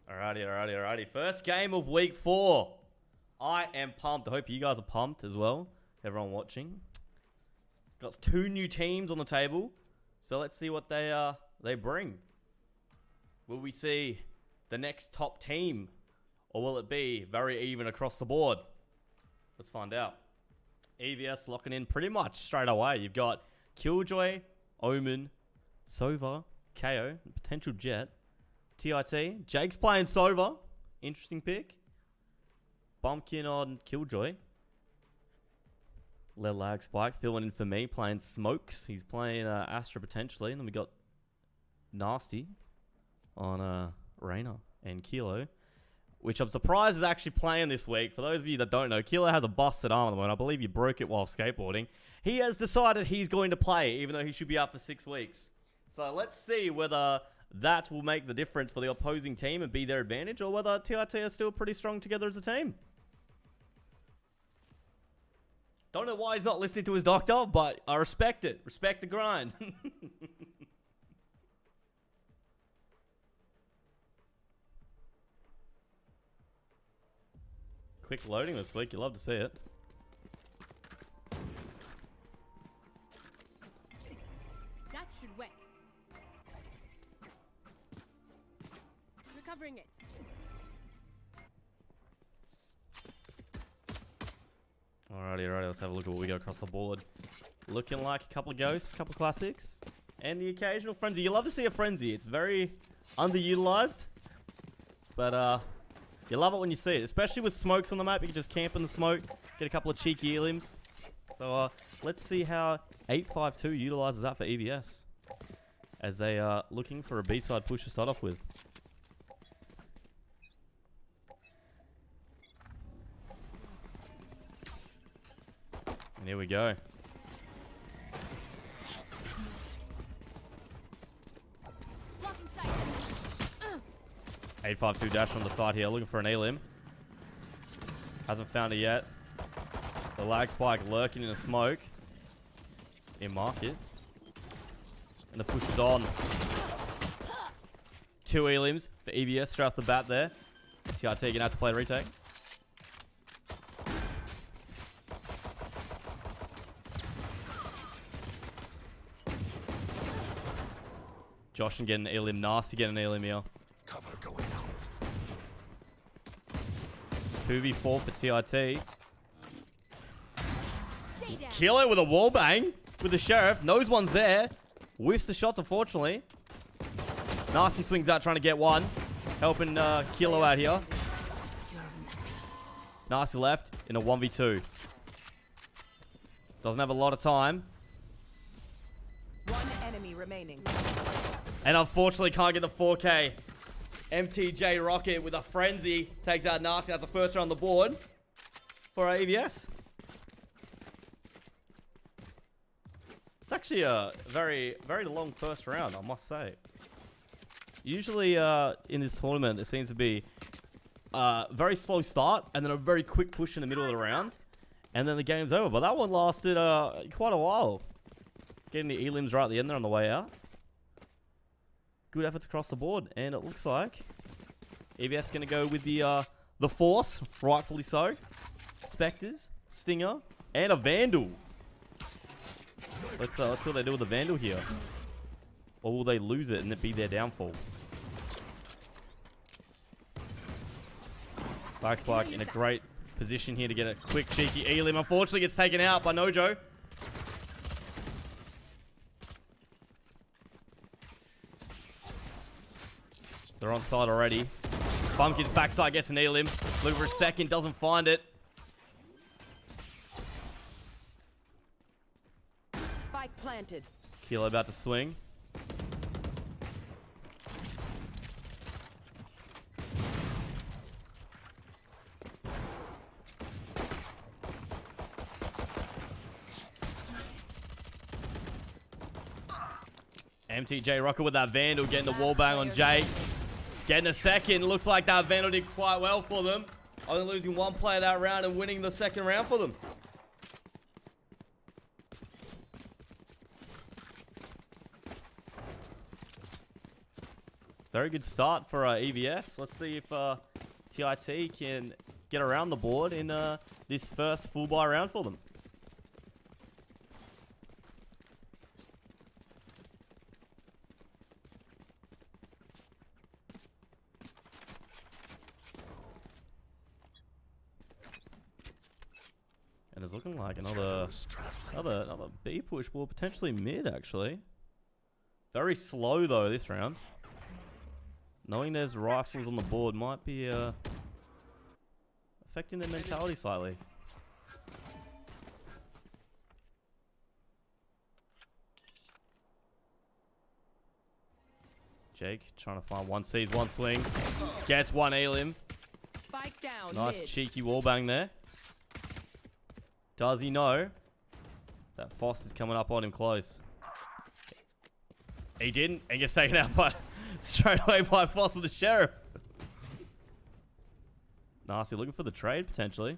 Alrighty. First game of week 4. I am pumped. I hope you guys are pumped as well. Everyone watching. Got 2 new teams on the table. So let's see what they bring. Will we see the next top team? Or will it be very even across the board? Let's find out. EVS locking in pretty much straight away. You've got Killjoy, Omen, Sova, KO, potential Jet, TIT. Jake's playing Sova. Interesting pick. Bumpkin on Killjoy. Lag Spike filling in for me, playing Smokes. He's playing Astra potentially. And then we got Nasty on Reyna and Kilo, which I'm surprised is actually playing this week. For those of you that don't know, Kilo has a busted arm at the moment. I believe he broke it while skateboarding. He has decided he's going to play, even though he should be out for 6 weeks. So let's see whether that will make the difference for the opposing team and be their advantage, or whether TIT are still pretty strong together as a team. Don't know why he's not listening to his doctor, but I respect it. Respect the grind. Quick loading this week. You love to see it. That should work. Recovering it. Alrighty, let's have a look at what we got across the board. Looking like a couple of ghosts, a couple of classics, and the occasional frenzy. You love to see a frenzy. It's very underutilized, but you love it when you see it, especially with smokes on the map. You can just camp in the smoke, get a couple of cheeky elims. So let's see how 852 utilizes that for EVS, as they are looking for a B-side push to start off with. And here we go. Blocking sight. 852 dash on the side here, looking for an elim. Hasn't found it yet. The lag spike lurking in the smoke. In market. And the push is on. 2 elims for EVS straight off the bat there. TIT gonna have to play a retake. Josh and getting an elim. Nasty getting an elim here. Cover going out. 2v4 for TIT. Kill it with a wall bang with the sheriff. Knows one's there. Whiffs the shots, unfortunately. Nasty swings out trying to get one. Helping Kilo out here. Nasty left in a 1v2. Doesn't have a lot of time. One enemy remaining. And unfortunately can't get the 4K. MTJ Rocket with a frenzy. Takes out Nasty. That's the first round on the board for EVS. It's actually a very, very long first round, I must say. Usually in this tournament, there seems to be a very slow start and then a very quick push in the middle of the round. And then the game's over. But that one lasted quite a while. Getting the elims right at the end there on the way out. Good efforts across the board, and it looks like EVS going to go with the Force, rightfully so. Spectres, Stinger, and a Vandal. Let's see what they do with the Vandal here. Or will they lose it and it be their downfall? Black Spike in a great position here to get a quick cheeky elim. Unfortunately gets taken out by Nojo. They're on side already. Bumpkin's backside gets an elim. Looking for a second, doesn't find it. Spike planted. Kilo about to swing. MTJ Rocket with that Vandal, getting the wall bang on Jake. Getting a second. Looks like that Vandal did quite well for them. Only losing 1 player that round and winning the second round for them. Very good start for EVS. Let's see if TIT can get around the board in this first full buy round for them. And it's looking like another B push ball, potentially mid actually. Very slow though this round. Knowing there's rifles on the board might be affecting their mentality slightly. Jake trying to find one sees one swing. Gets one elim. Spike down. Nice mid. cheeky wallbang there. Does he know that Foster's coming up on him close? He didn't, and gets taken out by straight away by Foster the Sheriff. Nasty, looking for the trade potentially.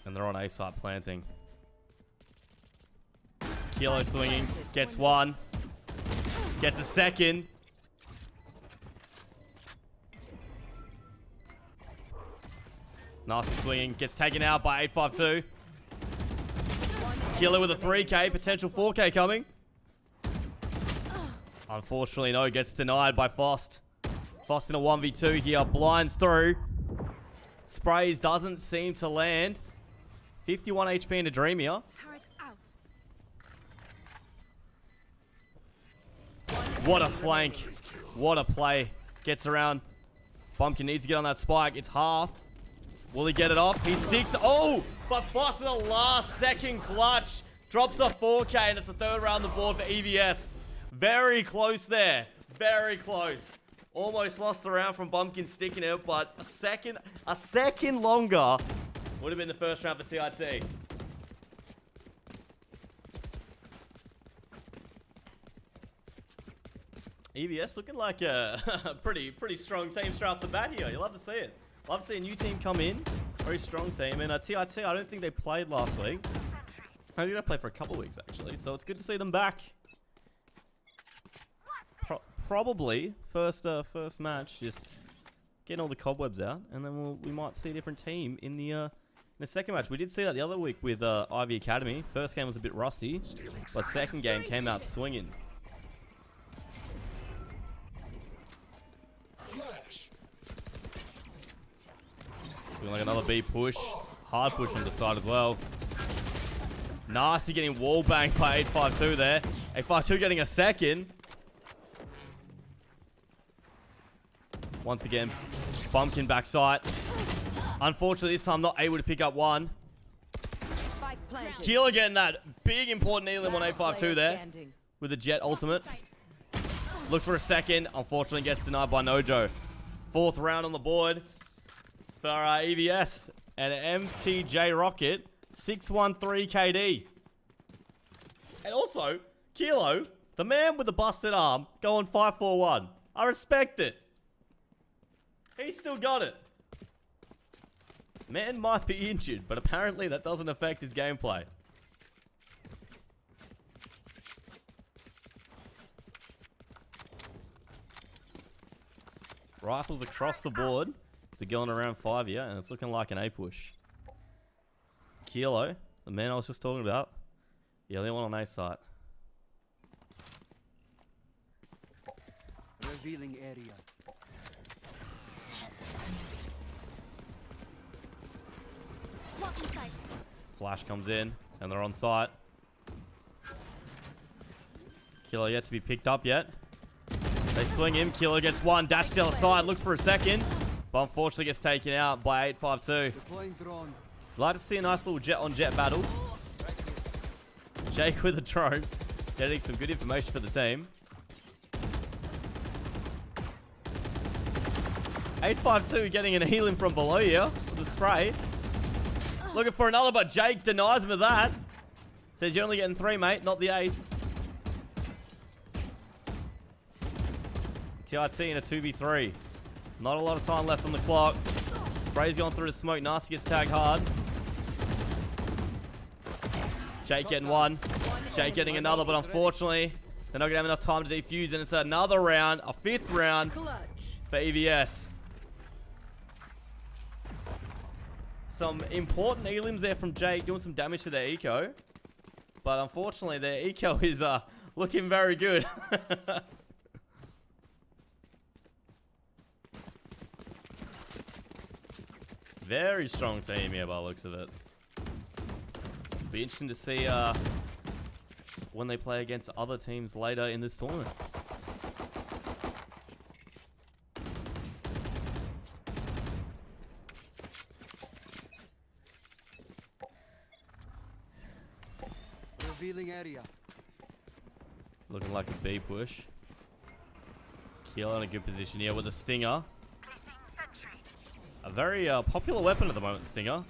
And they're on A side planting. Kilo swinging, gets one. Gets a second. Nasty swinging. Gets taken out by 852. Killer with a 3K. Potential 4K coming. Unfortunately, no. Gets denied by Fost. Fost in a 1v2 here. Blinds through. Sprays doesn't seem to land. 51 HP in a dream here. Turret out. What a flank. What a play. Gets around. Bumpkin needs to get on that spike. It's half. Will he get it off? He sticks. Oh! But Foss with a last second clutch. Drops a 4K and it's the third round on the board for EVS. Very close there. Very close. Almost lost the round from Bumpkin sticking it, but a second longer would have been the first round for TIT. EVS looking like a pretty strong team straight off the bat here. You love to see it. Love to see a new team come in. Very strong team. And TIT, I don't think they played last week. I think they played for a couple of weeks actually. So it's good to see them back. Probably first match, just getting all the cobwebs out, and then we might see a different team in the second match. We did see that the other week with Ivy Academy. First game was a bit rusty, but second game came out swinging. Doing like another B push, hard push on the side as well. Nasty getting wall banged by 852 there. 852 getting a second. Once again, Bumpkin backside. Unfortunately, this time not able to pick up one. Keeler getting that big important elim on 852 there with the Jet ultimate. Looks for a second. Unfortunately, gets denied by Nojo. Fourth round on the board for EVS and MTJ Rocket 613 KD. And also, Kilo, the man with the busted arm, going 541. I respect it. He's still got it. Man might be injured, but apparently that doesn't affect his gameplay. Rifles across the board. So going around 5 here, and it's looking like an A push. Kilo, the man I was just talking about. Yeah, they want on A site. Revealing area. Flash comes in, and they're on site. Killer yet to be picked up yet. They swing him. Killer gets one. Dash to the other side. Looks for a second. But unfortunately gets taken out by 852. Deploying drone. Like to see a nice little jet on jet battle. Jake with a drone. Getting some good information for the team. 852 getting an healing from below here with the spray. Looking for another, but Jake denies him of that. Says you're only getting 3, mate, not the ace. TIT in a 2v3. Not a lot of time left on the clock. Spray's gone through the smoke. Nasty gets tagged hard. Jake getting one. Jake getting another, but unfortunately, they're not going to have enough time to defuse, and it's another round, a 5th round for EVS. Some important elims there from Jake, doing some damage to their eco. But unfortunately, their eco is looking very good. Very strong team here by the looks of it. Be interesting to see when they play against other teams later in this tournament. Revealing area. Looking like a B push. Keel in a good position here with a stinger. A very popular weapon at the moment, stinger.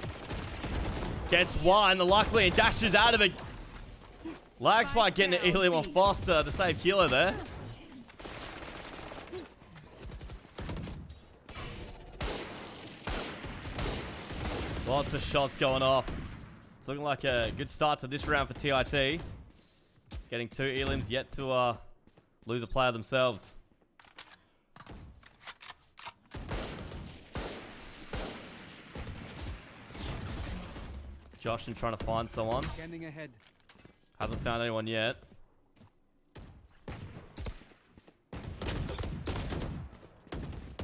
Gets one, luckily, and dashes out of it. Lag Spike getting the Elim on Foster to save Kilo there. Lots of shots going off. It's looking like a good start to this round for TIT. Getting 2 Elims, yet to lose a player themselves. Josh and trying to find someone. Scanning ahead. Haven't found anyone yet.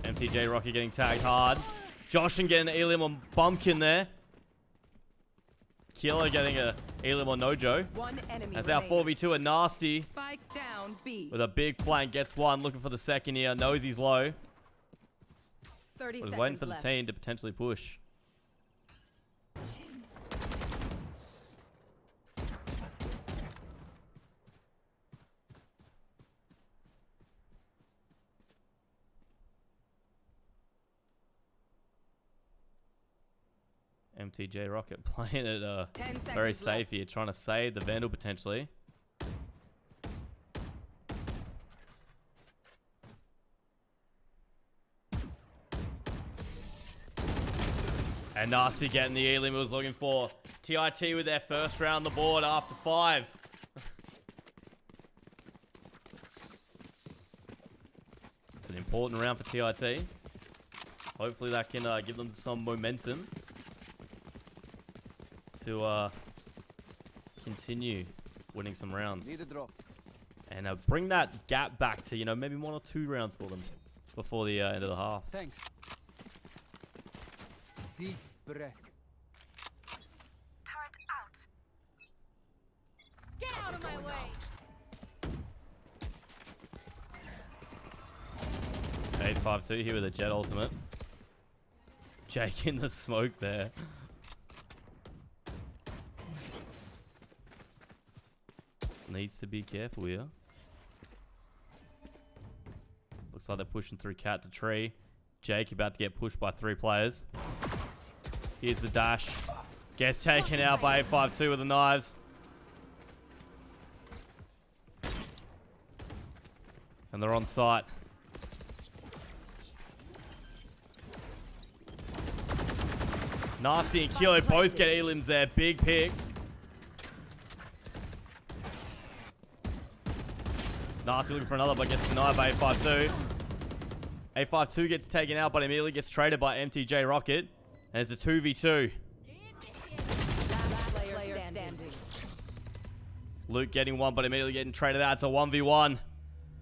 MTJ Rocky getting tagged hard. Josh and getting an Elim on Bumpkin there. Kilo getting a Elim on Nojo. One enemy As our 4v2 are nasty. Spike down B. With a big flank, gets one, looking for the second here. Knows he's low. 30 But seconds waiting for left. the team to potentially push. MTJ Rocket playing it 10 very seconds safe left. here, trying to save the Vandal potentially. And Nasty getting the Elim he was looking for. TIT with their first round on the board after 5. It's an important round for TIT. Hopefully that can give them some momentum to continue winning some rounds. Need a drop. And bring that gap back to, you know, maybe 1 or 2 rounds for them before the end of the half. Thanks. Deep breath. Turret out. Get out of my way. 852 here with a Jet ultimate. Jake in the smoke there. Needs to be careful here. Looks like they're pushing through cat to tree. Jake about to get pushed by 3 players. Here's the dash. Gets taken out by 852 with the knives. And they're on site. Nasty and Kilo both get Elims there. Big picks. Nasty looking for another, but gets denied by 852. 852 gets taken out, but immediately gets traded by MTJ Rocket. And it's a 2v2. Last player standing. Luke getting one, but immediately getting traded out. It's a 1v1.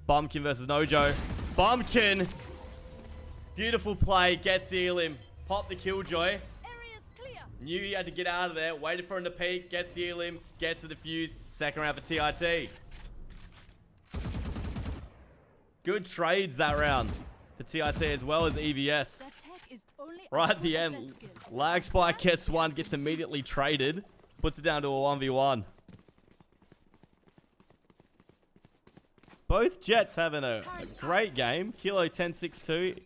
Bumpkin versus Nojo. Bumpkin! Beautiful play. Gets the Elim. Pop the Killjoy. Area's clear. Knew he had to get out of there. Waited for him to peek. Gets the Elim. Gets the defuse. Second round for TIT. Good trades that round for TIT as well as EVS. That tech is only Right at the end, Lag Spike gets one, gets immediately traded. Puts it down to a 1v1. Both Jets having a great game. Kilo 10-6-2.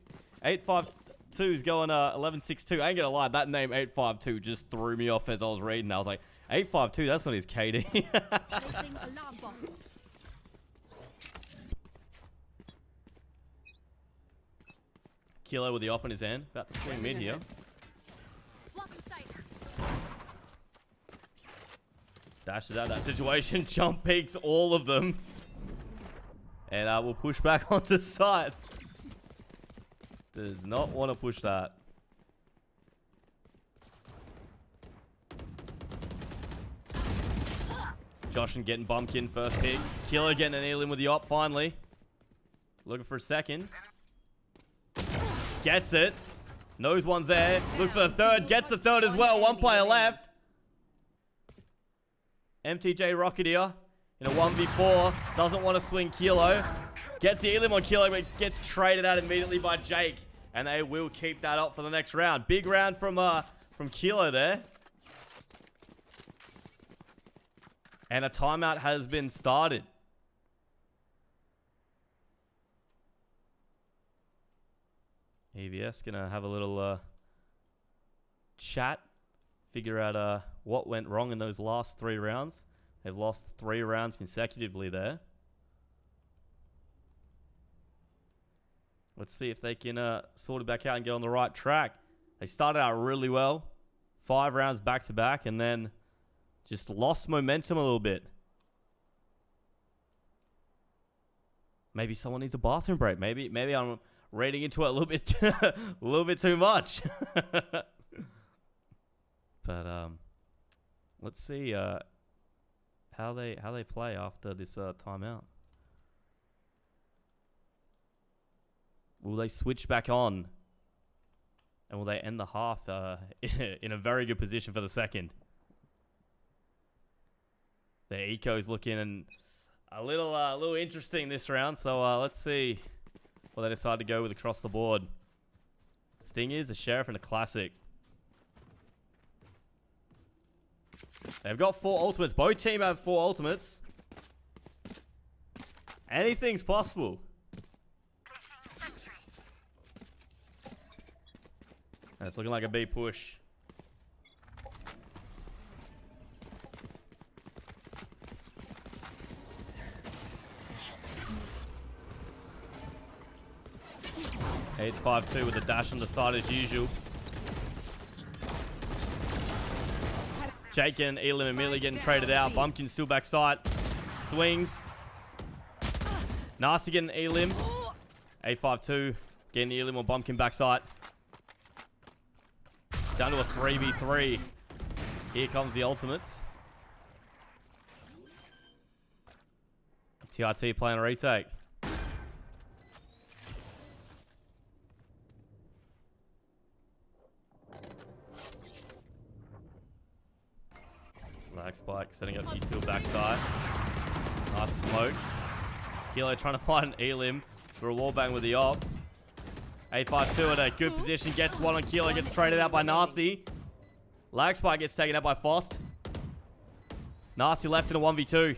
852's going 11-6-2. I ain't gonna lie, that name 852 just threw me off as I was reading. I was like, 852, that's not his KD. placing alarm bomb. Kilo with the op in his hand. About to swing mid here. Blocking sight. Dashes out of that situation. Jump peeks all of them. And we'll push back onto site. Does not want to push that. Joshin getting bumpkin first pick. Killer getting an elim with the op finally. Looking for a second. Gets it. Knows one's there. Looks for the third. Gets the third as well. One player left. MTJ Rocketeer in a 1v4. Doesn't want to swing Kilo. Gets the elim on Kilo, but gets traded out immediately by Jake. And they will keep that up for the next round. Big round from Kilo there. And a timeout has been started. EVS gonna have a little chat. Figure out what went wrong in those last 3 rounds. They've lost 3 rounds consecutively there. Let's see if they can sort it back out and get on the right track. They started out really well. 5 rounds back to back and then just lost momentum a little bit. Maybe someone needs a bathroom break. Maybe I'm reading into it a little bit a little bit too much. But let's see how they play after this timeout. Will they switch back on? And will they end the half in a very good position for the second? Their eco is looking a little interesting this round. So let's see what they decide to go with across the board. Stingers, a Sheriff, and a Classic. They've got 4 ultimates. Both teams have 4 ultimates. Anything's possible. And it's looking like a B push. Eight 5-2 with a dash on the side as usual. Jake and Elim immediately getting traded out. Bumpkin still backside. Swings. Nasty getting Elim. 8-5-2 getting the Elim on Bumpkin backside. Down to a 3v3. Here comes the ultimates. TIT playing a retake. Lag spike setting up Heatfield backside. Nice smoke. Kilo trying to find an elim for a wallbang with the op. 8-5-2 at a good position. Gets one on Kilo. Gets traded out by Nasty. Lag spike gets taken out by Fost. Nasty left in a 1v2.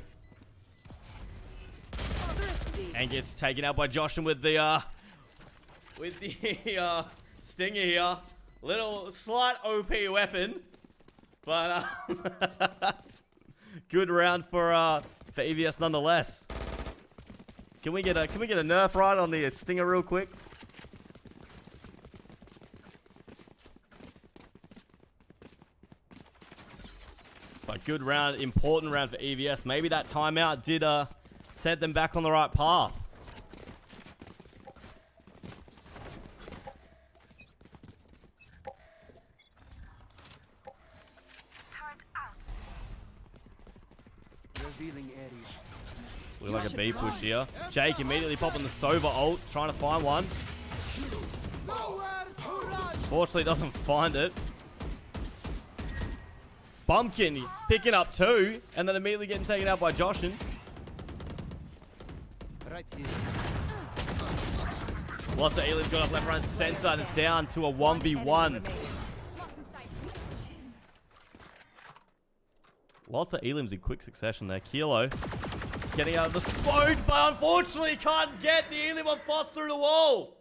And gets taken out by Joshin with the stinger here. Little slight OP weapon. But good round for EVS nonetheless. Can we get a nerf right on the stinger real quick? But good round, important round for EVS. Maybe that timeout did set them back on the right path. Revealing area. Look like a B push here. Jake immediately popping the Sova ult, trying to find one. Fortunately doesn't find it. Bumpkin picking up 2, and then immediately getting taken out by Joshin. Right here. Lots of aliens got up left, right, center, and it's down to a 1v1. Lots of elims in quick succession there. Kilo getting out of the smoke, but unfortunately can't get the elim on Foss through the wall.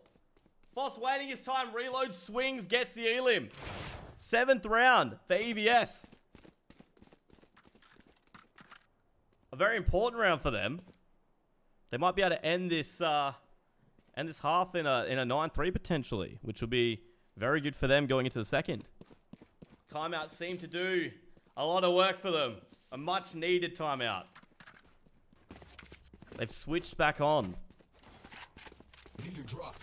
Foss waiting his time, reloads, swings, gets the elim. 7th round for EVS. A very important round for them. They might be able to end this half in a 9-3 potentially, which will be very good for them going into the second. Timeouts seem to do a lot of work for them. A much needed timeout. They've switched back on. Need a drop.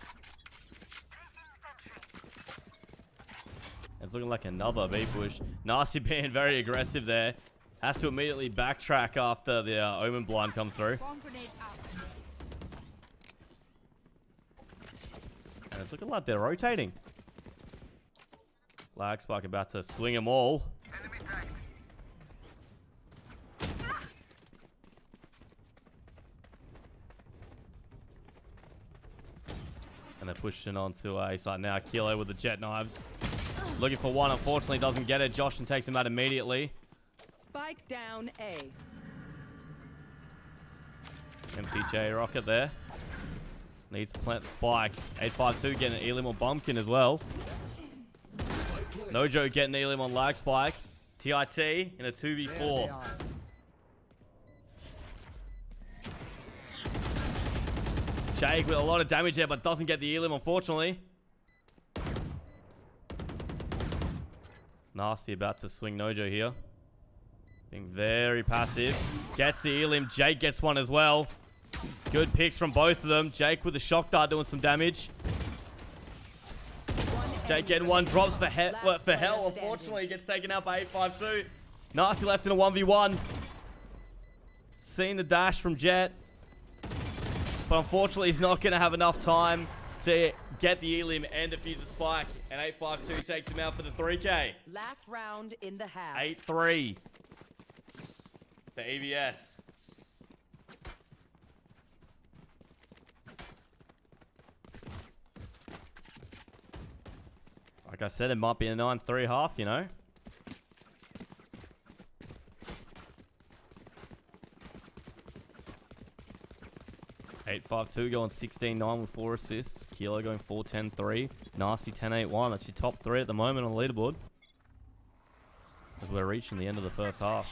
It's looking like another B push. Nasty being very aggressive there. Has to immediately backtrack after the Omen blind comes through. Bomb grenade out. And it's looking like they're rotating. Lag Spike about to swing them all. And they're pushing on to A side now. Kilo with the jet knives. Looking for one. Unfortunately, doesn't get it. Joshin takes him out immediately. Spike down A. MTJ rocket there. Needs to plant the spike. 852 getting an Elim on Bumpkin as well. Nojo getting Elim on Lag Spike. TIT in a 2v4. Jake with a lot of damage there, but doesn't get the Elim, unfortunately. Nasty about to swing Nojo here. Being very passive. Gets the Elim. Jake gets one as well. Good picks from both of them. Jake with the shock dart doing some damage. Jake getting one. Drops for hell. Unfortunately, gets taken out by 852. Nasty left in a 1v1. Seeing the dash from Jet. But unfortunately, he's not going to have enough time to get the Elim and defuse the spike. And 852 takes him out for the 3K. Last round in the half. 8-3. The EVS. Like I said, it might be a 9-3 half, you know. .852 going 16-9 with 4 assists. Kilo going 4-10-3. Nasty 10-8-1. That's your top 3 at the moment on the leaderboard. As we're reaching the end of the first half.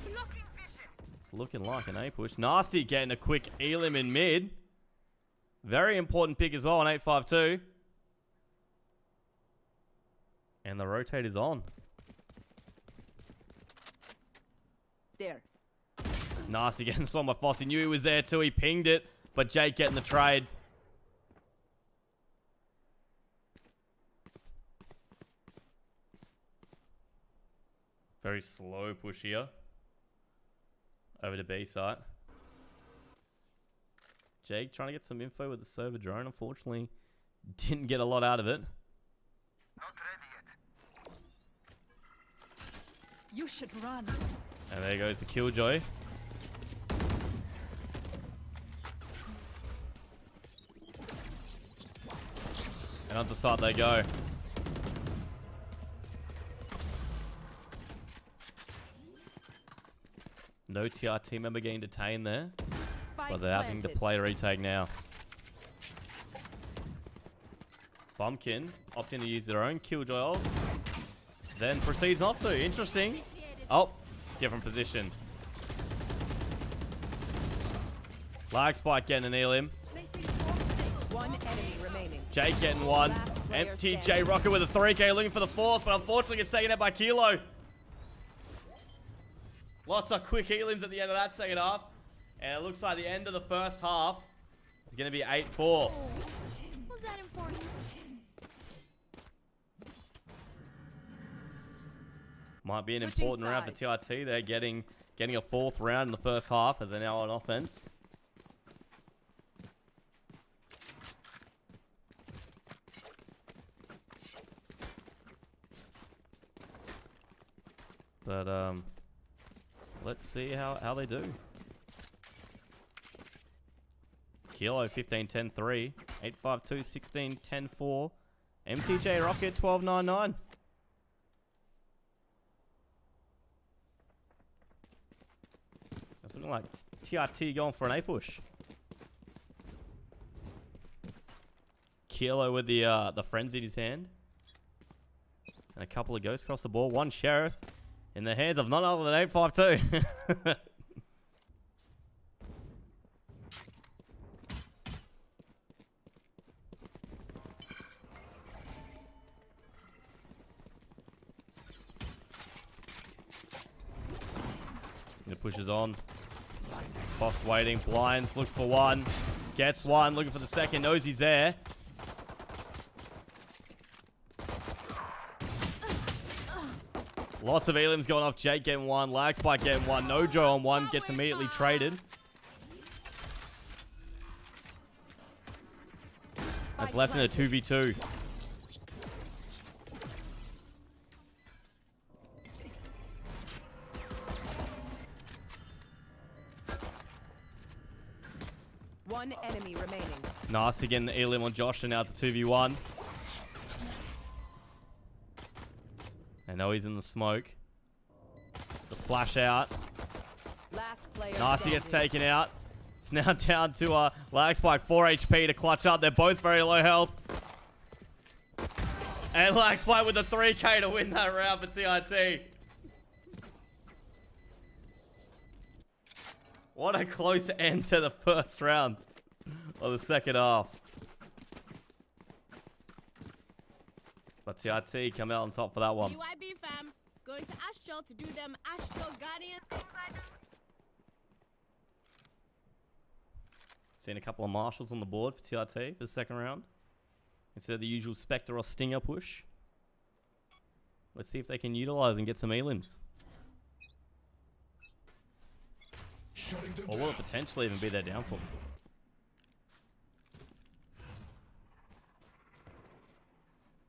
It's looking like an A push. Nasty getting a quick Elim in mid. Very important pick as well on 852. And the rotate is on. There. Nasty getting saw by Foss. He knew he was there too. He pinged it. But Jake getting the trade. Very slow push here. Over to B site. Jake trying to get some info with the server drone. Unfortunately, didn't get a lot out of it. Not ready yet. You should run. And there goes the Killjoy. And onto site they go. No TRT member getting detained there. Spike But they're having to planted. play a retake now. Bumpkin opting to use their own Killjoy ult. Then proceeds not to. Interesting. Oh, different position. Lag Spike getting an Elim. One enemy remaining. Jake getting one. Last player MTJ standing. Rocket with a 3K looking for the 4th, but unfortunately gets taken out by Kilo. Lots of quick Elims at the end of that second half. And it looks like the end of the first half is going to be 8-4. Was that important? Might be an Switching important round for sides. TIT. They're getting a 4th round in the first half as they're now on offense. But let's see how they do. Kilo 15-10-3, 852 16-10-4, MTJ Rocket 12-9-9. That's looking like TRT going for an A push. Kilo with the frenzy in his hand. And a couple of ghosts across the ball. One Sheriff in the hands of none other than 852. It pushes on. Frost waiting. Blinds. Looks for one. Gets one. Looking for the second. Knows he's there. Lots of elims going off. Jake getting one. Lag Spike getting one. Nojo on one. Gets immediately traded. That's left in a 2v2. One enemy remaining. Nasty getting the elim on Josh, and now it's a 2v1. I know he's in the smoke. The flash out. Last player Nasty gets standing. taken out. It's now down to Lag Spike 4 HP to clutch up. They're both very low health. And Lag Spike with a 3k to win that round for TIT. What a close end to the first round of the second half. But TIT come out on top for that one. UIB fam, going to Astral to do them Astral Guardian. Seen a couple of marshals on the board for TIT for the second round. Instead of the usual Spectre or Stinger push. Let's see if they can utilize and get some elims. Or will it potentially even be their downfall?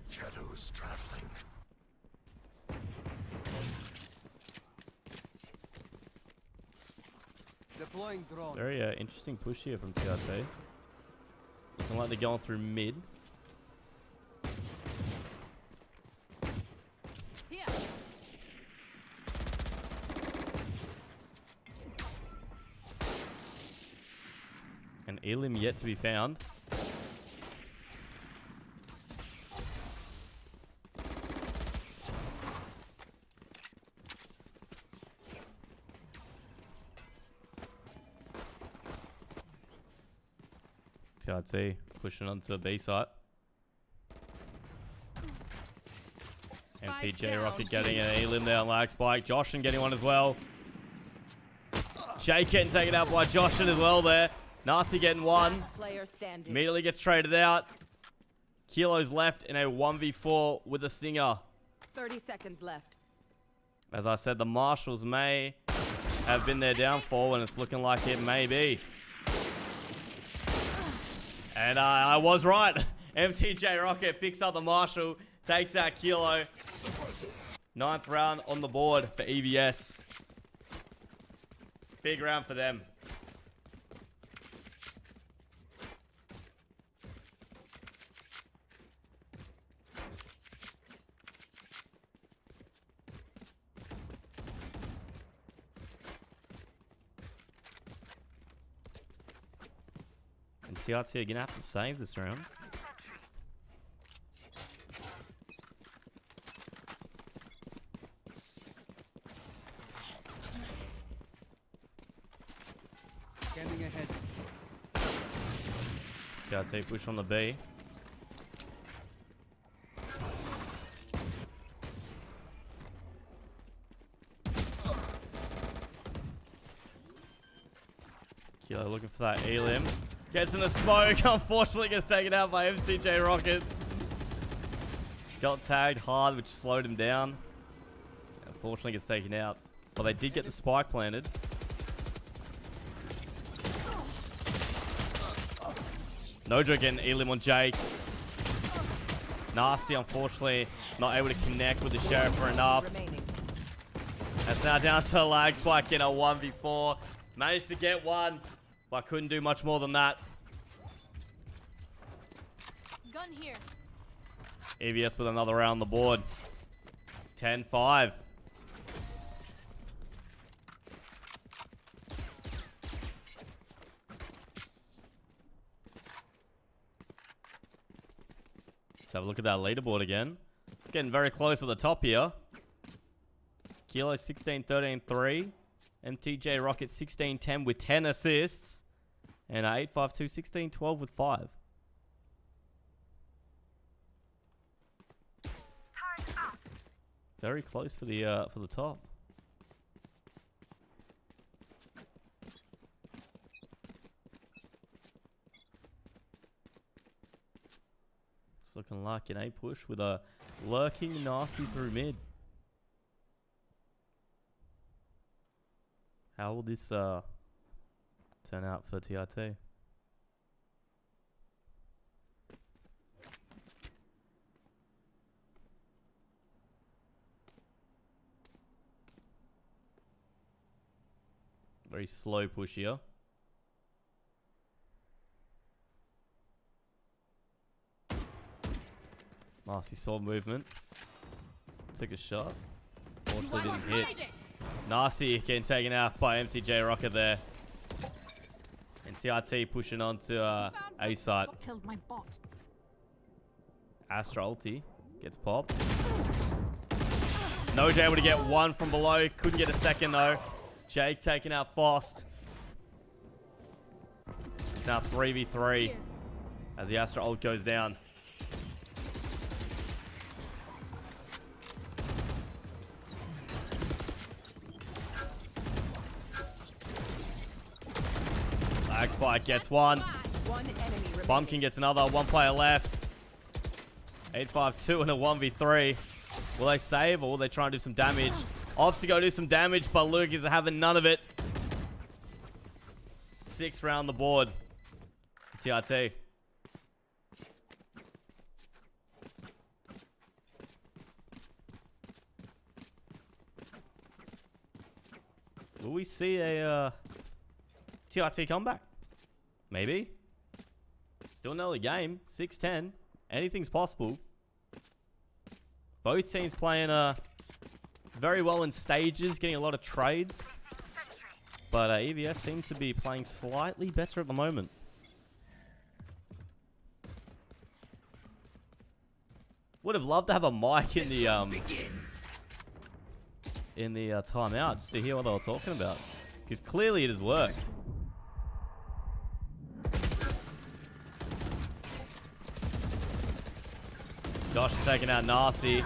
Shadows traveling. Deploying drone. Very interesting push here from TIT. Looking like they're going through mid. Here. An elim yet to be found. TIT pushing onto the B site. MTJ down. Rocket getting an elim there on Lag Spike. Joshin getting one as well. Jake getting taken out by Joshin as well there. Nasty getting one. Player standing. Immediately gets traded out. Kilo's left in a 1v4 with a Stinger. 30 seconds left. As I said, the Marshals may have been their downfall, and it's looking like it may be. And I was right. MTJ Rocket picks up the Marshal, takes out Kilo. 9th round on the board for EVS. Big round for them. And TIT are gonna have to save this round. Scanning ahead. TIT push on the B. Kilo looking for that elim. Gets in the smoke. Unfortunately gets taken out by MTJ Rocket. Got tagged hard, which slowed him down. Unfortunately gets taken out. But they did get the spike planted. Nojo getting elim on Jake. Nasty, unfortunately, not able to connect with the Sheriff for enough. Remaining. That's now down to Lag Spike in a 1v4. Managed to get one, but couldn't do much more than that. Gun here. EVS with another round on the board. 10-5. Let's have a look at that leaderboard again. Getting very close at the top here. Kilo 16-13-3. MTJ Rocket 16-10 with 10 assists. And 852 16-12 with 5. Very close for the top. It's looking like an A push with a lurking nasty through mid. How will this turn out for TIT? Very slow push here. Nasty saw movement. Took a shot. Fortunately didn't hit. Nasty getting taken out by MTJ Rocket there. And TIT pushing on to A site. Killed my bot. Astra ulti gets popped. Nojo able to get one from below. Couldn't get a second though. Jake taking out Fost. It's now 3v3 as the Astra ult goes down. Lag Spike gets one. One enemy remaining. Bumpkin gets another. One player left. 8-5-2 and a 1v3. Will they save or will they try and do some damage? Off to go do some damage, but Luke is having none of it. 6th round the board. TIT. Will we see a TIT comeback? Maybe. Still an early game. 6-10. Anything's possible. Both teams playing very well in stages, getting a lot of trades. But EVS seems to be playing slightly better at the moment. Would have loved to have a mic in the timeout just to hear what they were talking about, because clearly it has worked. Josh taking out Nasty.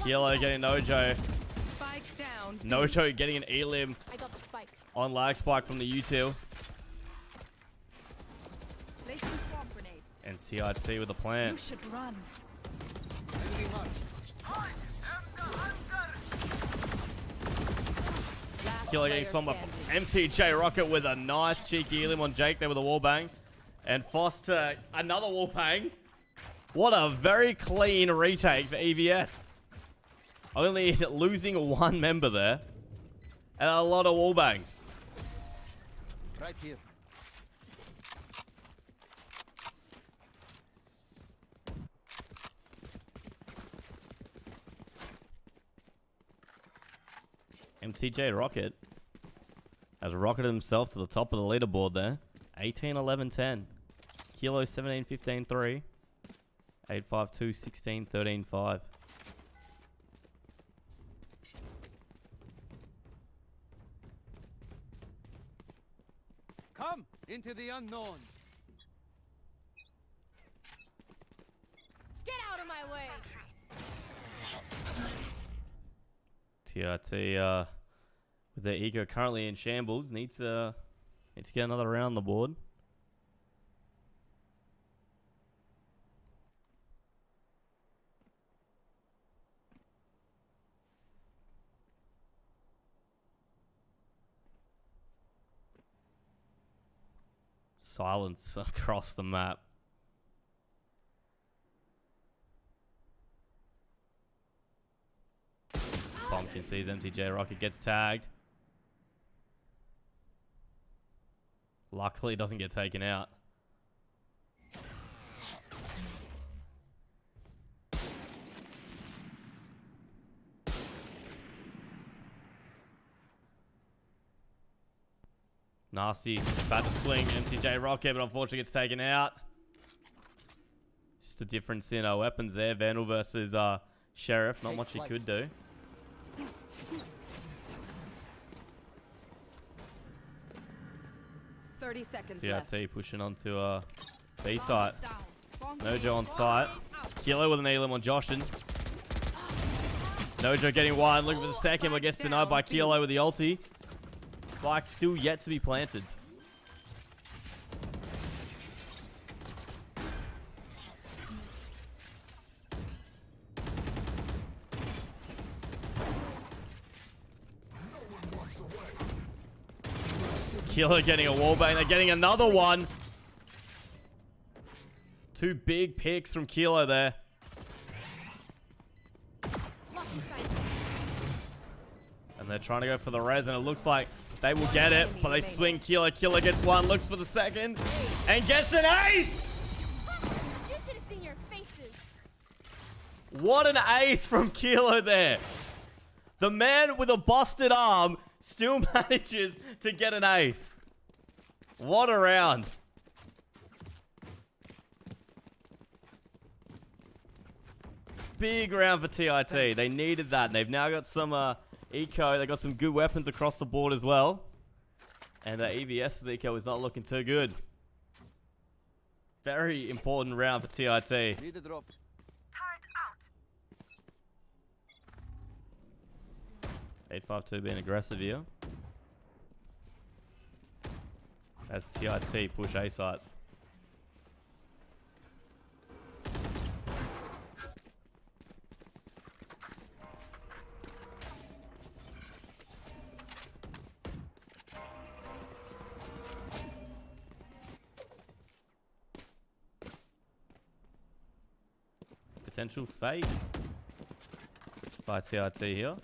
Yellow getting Nojo. Spike down. Nojo getting an elim I got the spike. on lag spike from the util. Placing swamp grenade. And TIT with a You plant. should run. Enemy mark. Last Killer player getting some standing. MTJ Rocket with a nice cheeky elim on Jake there with a wall bang. And Foster another wall bang. What a very clean retake for EVS. Only losing one member there. And a lot of wall bangs. Right here. MTJ Rocket has rocketed himself to the top of the leaderboard there. 18-11-10. Kilo 17-15-3. 8-5-2, 16-13-5. Come into the unknown. Get out of my way. TIT with their ego currently in shambles needs to get another round on the board. Silence across the map. Pumpkin sees MTJ Rocket, gets tagged. Luckily doesn't get taken out. Nasty about to swing MTJ Rocket, but unfortunately gets taken out. Just a difference in weapons there. Vandal versus Sheriff. Not much he could do. Thirty seconds left. TIT pushing onto B site. Down. Nojo on site. Kilo with an elim on Joshin. Nojo getting one, looking for the second, but gets denied by Kilo with the ulti. Spike still yet to be planted. Killer getting a wallbang. They're getting another one. 2 big picks from Kilo there. And they're trying to go for the res, and it looks like they will get it, but they swing Killer. Killer gets one, looks for the second, and gets an ace! You should have seen your faces. What an ace from Kilo there. The man with a busted arm still manages to get an ace. What a round. Big round for TIT. They needed that. And they've now got some eco. They've got some good weapons across the board as well. And EVS's eco is not looking too good. Very important round for TIT. Need a drop. Turret out. 852 being aggressive here. As TIT push A site. Potential fake by TIT here.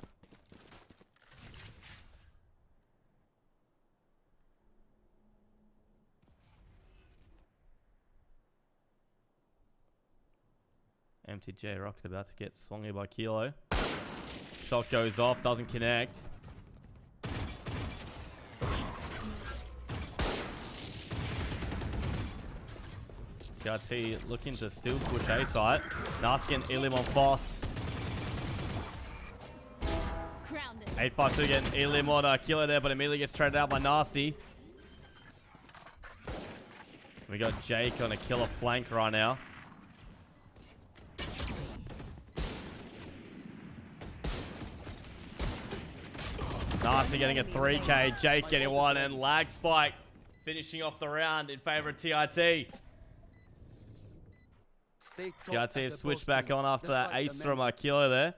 MTJ Rocket about to get swung here by Kilo. Shot goes off, doesn't connect. TIT looking to still push A site. Nasty and Elim on Foss. Grounded. 852 getting Elim on Killer there, but immediately gets traded out by Nasty. We got Jake on a Killer flank right now. Nasty getting a 3K. Jake getting one, and Lag Spike finishing off the round in favor of TIT. TIT has switched back on after that ace from Kilo there.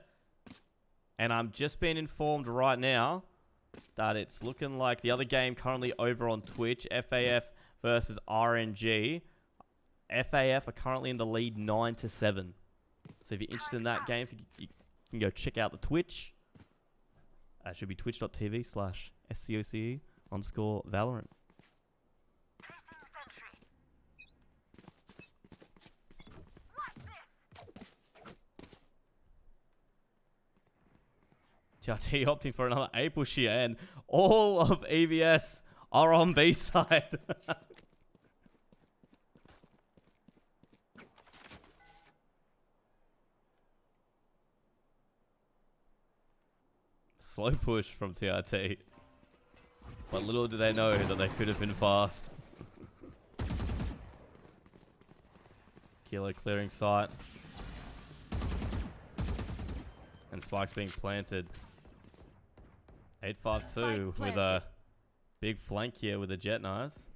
And I'm just being informed right now that it's looking like the other game currently over on Twitch, FAF versus RNG. FAF are currently in the lead 9-7. So if you're interested in that game, you can go check out the Twitch. It should be twitch.tv/SCOCE_Valorant. TIT opting for another A push here, and all of EVS are on B side. Slow push from TIT. But little do they know that they could have been fast. Kilo clearing sight. And Spike's being planted. 852 with a big flank here with the Jet Knives.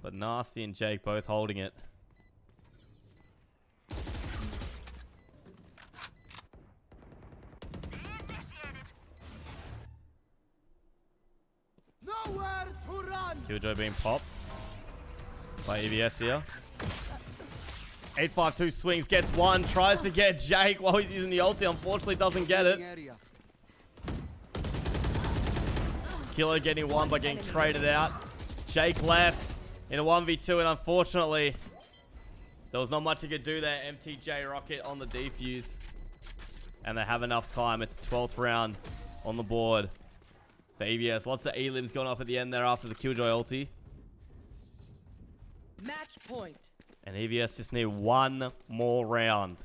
But Nasty and Jake both holding it. Nowhere to run. Killjoy being popped by EVS here. 852 swings, gets one, tries to get Jake while he's using the ulti. Unfortunately, doesn't get it. Killer getting one by getting traded out. Jake left in a 1v2, and unfortunately, there was not much he could do there. MTJ Rocket on the defuse. And they have enough time. It's 12th round on the board for EVS. Lots of elims going off at the end there after the Killjoy ulti. Match point. And EVS just need one more round.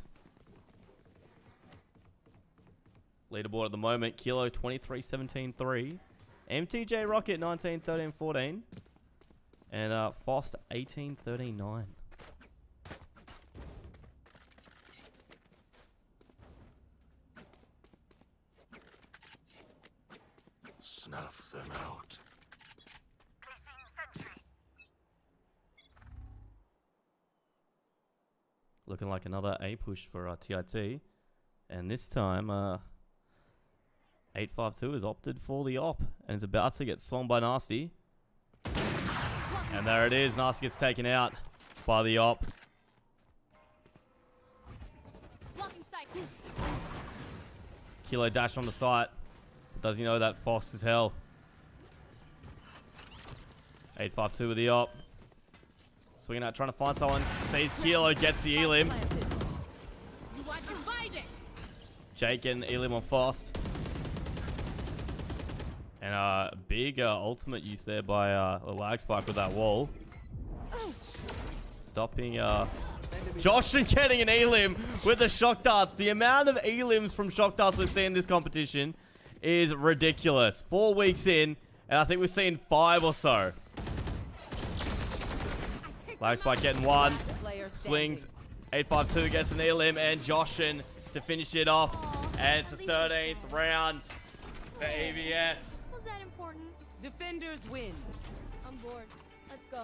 Leaderboard at the moment, Kilo 23-17-3. MTJ Rocket 19-13-14. And Fost 18-13-9. Snuff them out. Looking like another A push for TIT. And this time, 852 has opted for the op. And is about to get swung by Nasty. And there it is. Nasty gets taken out by the op. Blocking sight. Kilo dash on the site. Does he know that fast as hell? 852 with the op. Swinging out, trying to find someone. Sees Kilo, gets the Elim. Planted. You are divided. Jake and Elim on fast. And big ultimate use there by the lag spike with that wall. Stopping Josh and getting an Elim with the shock darts. The amount of Elims from shock darts we've seen in this competition is ridiculous. 4 weeks in, and I think we've seen 5 or so. Lag spike getting one. Player Swings. standing. 852 gets an Elim and Joshin to finish it off. And it's the 13th round for EVS. Was that important? Defenders win. I'm bored. Let's go.